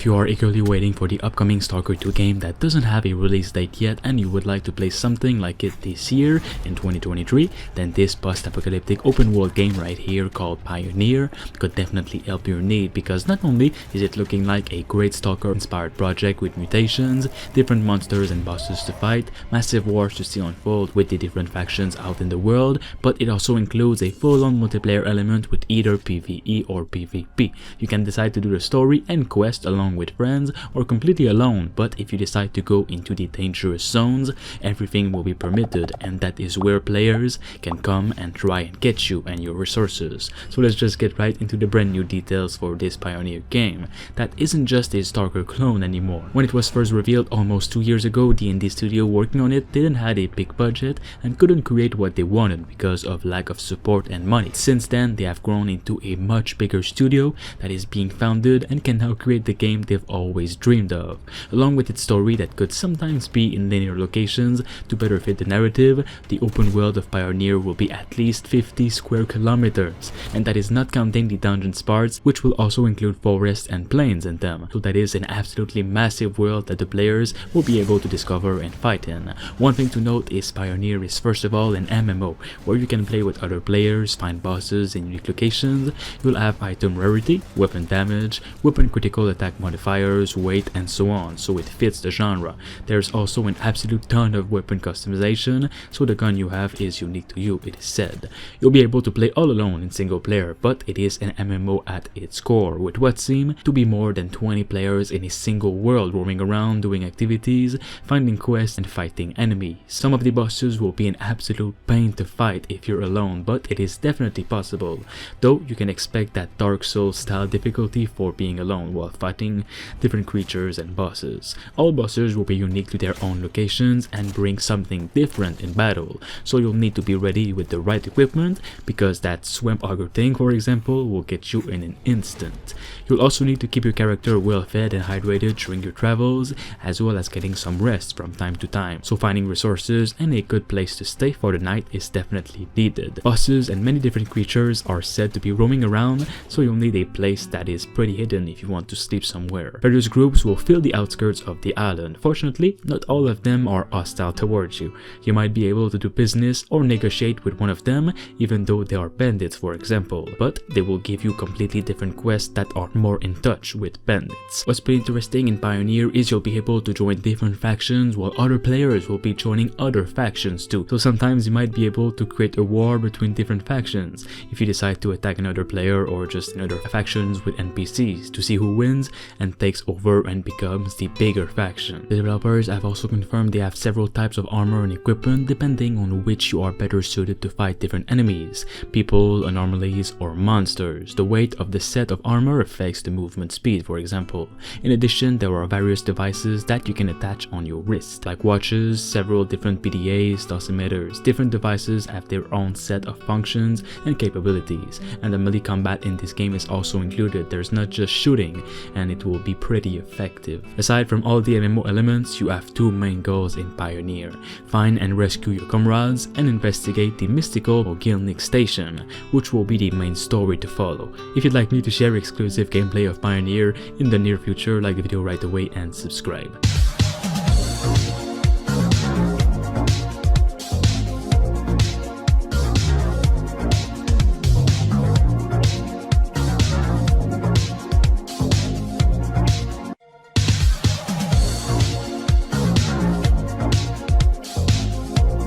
If you are eagerly waiting for the upcoming Stalker 2 game that doesn't have a release date yet and you would like to play something like it this year in 2023, then this post-apocalyptic open world game right here called Pioneer could definitely help your need, because not only is it looking like a great Stalker-inspired project with mutations, different monsters and bosses to fight, massive wars to see unfold with the different factions out in the world, but it also includes a full-on multiplayer element with either PvE or PvP. You can decide to do the story and quest along with friends or completely alone, but if you decide to go into the dangerous zones, everything will be permitted, and that is where players can come and try and get you and your resources. So let's just get right into the brand new details for this Pioneer game that isn't just a Stalker clone anymore. When it was first revealed almost 2 years ago, D&D studio working on it didn't have a big budget and couldn't create what they wanted because of lack of support and money. Since then, they have grown into a much bigger studio that is being founded and can now create the game they've always dreamed of, along with its story that could sometimes be in linear locations to better fit the narrative. The open world of Pioneer will be at least 50 square kilometers, and that is not counting the dungeons parts, which will also include forests and plains in them. So that is an absolutely massive world that the players will be able to discover and fight in. One thing to note is Pioneer is first of all an MMO where you can play with other players, find bosses in unique locations. You'll have item rarity, weapon damage, weapon critical attack modifiers, weight, and so on, so it fits the genre. There's also an absolute ton of weapon customization, so the gun you have is unique to you, it is said. You'll be able to play all alone in single player, but it is an MMO at its core, with what seem to be more than 20 players in a single world roaming around doing activities, finding quests, and fighting enemies. Some of the bosses will be an absolute pain to fight if you're alone, but it is definitely possible, though you can expect that Dark Souls style difficulty for being alone while fighting different creatures and bosses. All bosses will be unique to their own locations and bring something different in battle, so you'll need to be ready with the right equipment, because that swamp auger thing, for example, will get you in an instant. You'll also need to keep your character well fed and hydrated during your travels, as well as getting some rest from time to time, so finding resources and a good place to stay for the night is definitely needed. Bosses and many different creatures are said to be roaming around, so you'll need a place that is pretty hidden if you want to sleep somewhere. Various groups will fill the outskirts of the island. Fortunately, not all of them are hostile towards you. You might be able to do business or negotiate with one of them, even though they are bandits, for example, but they will give you completely different quests that are more in touch with bandits. What's pretty interesting in Pioneer is you'll be able to join different factions while other players will be joining other factions too. So sometimes you might be able to create a war between different factions if you decide to attack another player or just another factions with NPCs to see who wins and takes over and becomes the bigger faction. The developers have also confirmed they have several types of armor and equipment depending on which you are better suited to fight different enemies, people, anomalies, or monsters. The weight of the set of armor affects the movement speed, for example. In addition, there are various devices that you can attach on your wrist, like watches, several different PDAs, dosimeters. Different devices have their own set of functions and capabilities, and the melee combat in this game is also included. There's not just shooting, and it will be pretty effective. Aside from all the MMO elements, you have two main goals in Pioneer: find and rescue your comrades, and investigate the mystical Ogilnik station, which will be the main story to follow. If you'd like me to share exclusive gameplay of Pioneer in the near future, like the video right away and subscribe.